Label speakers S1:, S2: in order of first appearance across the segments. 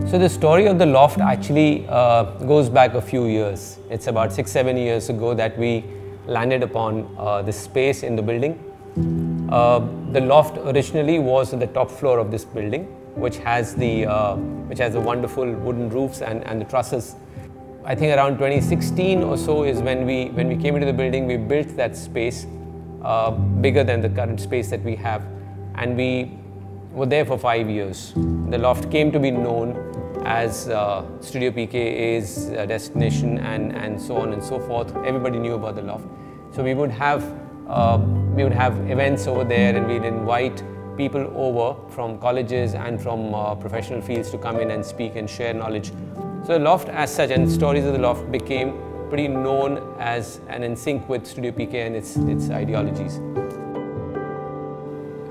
S1: So the story of the Loft actually goes back a few years. It's about 6-7 years ago that we landed upon this space in the building. The Loft originally was on the top floor of this building, which has the wonderful wooden roofs and the trusses. I think around 2016 or so is when we came into the building. We built that space bigger than the current space that we have, and we were there for 5 years. The Loft came to be known as Studio PKA's destination, and so on and so forth. Everybody knew about the Loft. So we would have events over there, and we'd invite people over from colleges and from professional fields to come in and speak and share knowledge. So the Loft as such, and stories of the Loft, became pretty known as and in sync with Studio PKA and its ideologies.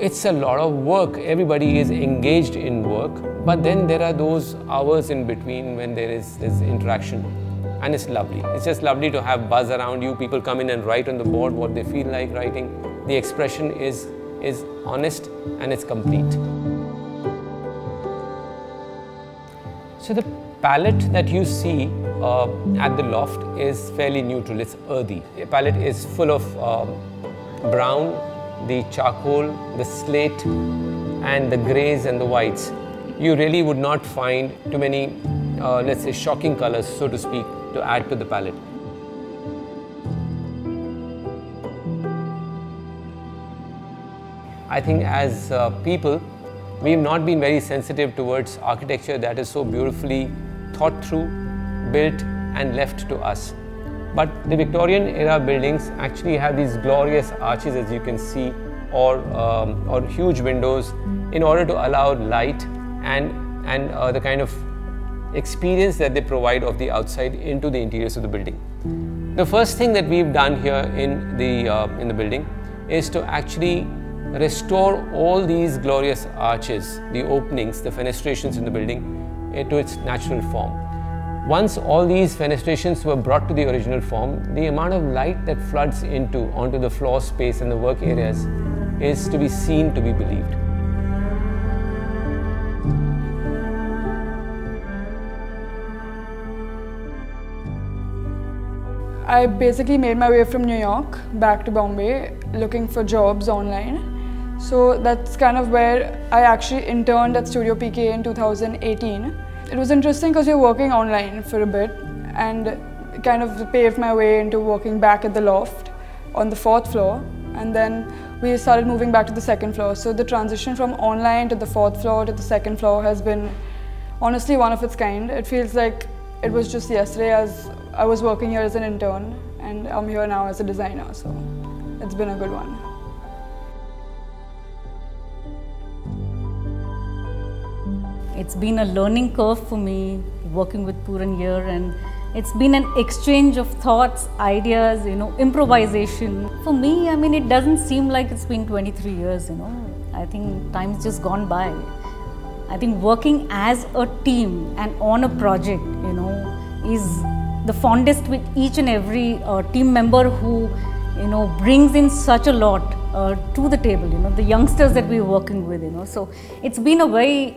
S1: It's a lot of work. Everybody is engaged in work, but then there are those hours in between when there is this interaction, and it's lovely. It's just lovely to have buzz around you. People come in and write on the board what they feel like writing. The expression is honest and it's complete. So the palette that you see at the Loft is fairly neutral. It's earthy. The palette is full of brown, the charcoal, the slate, and the greys and the whites. You really would not find too many, let's say, shocking colors, so to speak, to add to the palette. I think as people, we've not been very sensitive towards architecture that is so beautifully thought through, built and left to us. But the Victorian era buildings actually have these glorious arches, as you can see, or huge windows, in order to allow light and the kind of experience that they provide of the outside into the interiors of the building. The first thing that we've done here in the building is to actually restore all these glorious arches, the openings, the fenestrations in the building, to its natural form. Once all these fenestrations were brought to the original form, the amount of light that floods onto the floor space and the work areas is to be seen, to be believed.
S2: I basically made my way from New York back to Bombay looking for jobs online. So that's kind of where I actually interned at Studio PKA in 2018. It was interesting because you're working online for a bit, and kind of paved my way into working back at the Loft on the 4th floor, and then we started moving back to the 2nd floor. So the transition from online to the 4th floor to the 2nd floor has been honestly one of its kind. It feels like it was just yesterday, as I was working here as an intern and I'm here now as a designer, so it's been a good one.
S3: It's been a learning curve for me working with Puran here, and it's been an exchange of thoughts, ideas, improvisation. For me, I mean, it doesn't seem like it's been 23 years, I think time's just gone by. I think working as a team and on a project, is the fondest with each and every team member who, brings in such a lot to the table, the youngsters that we're working with, So it's been a very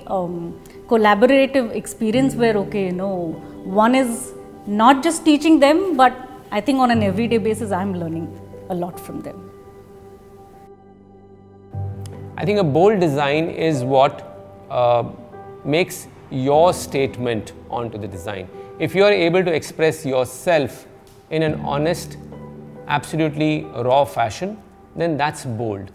S3: collaborative experience where, one is not just teaching them, but I think on an everyday basis, I'm learning a lot from them.
S1: I think a bold design is what makes your statement onto the design. If you are able to express yourself in an honest, absolutely raw fashion, then that's bold.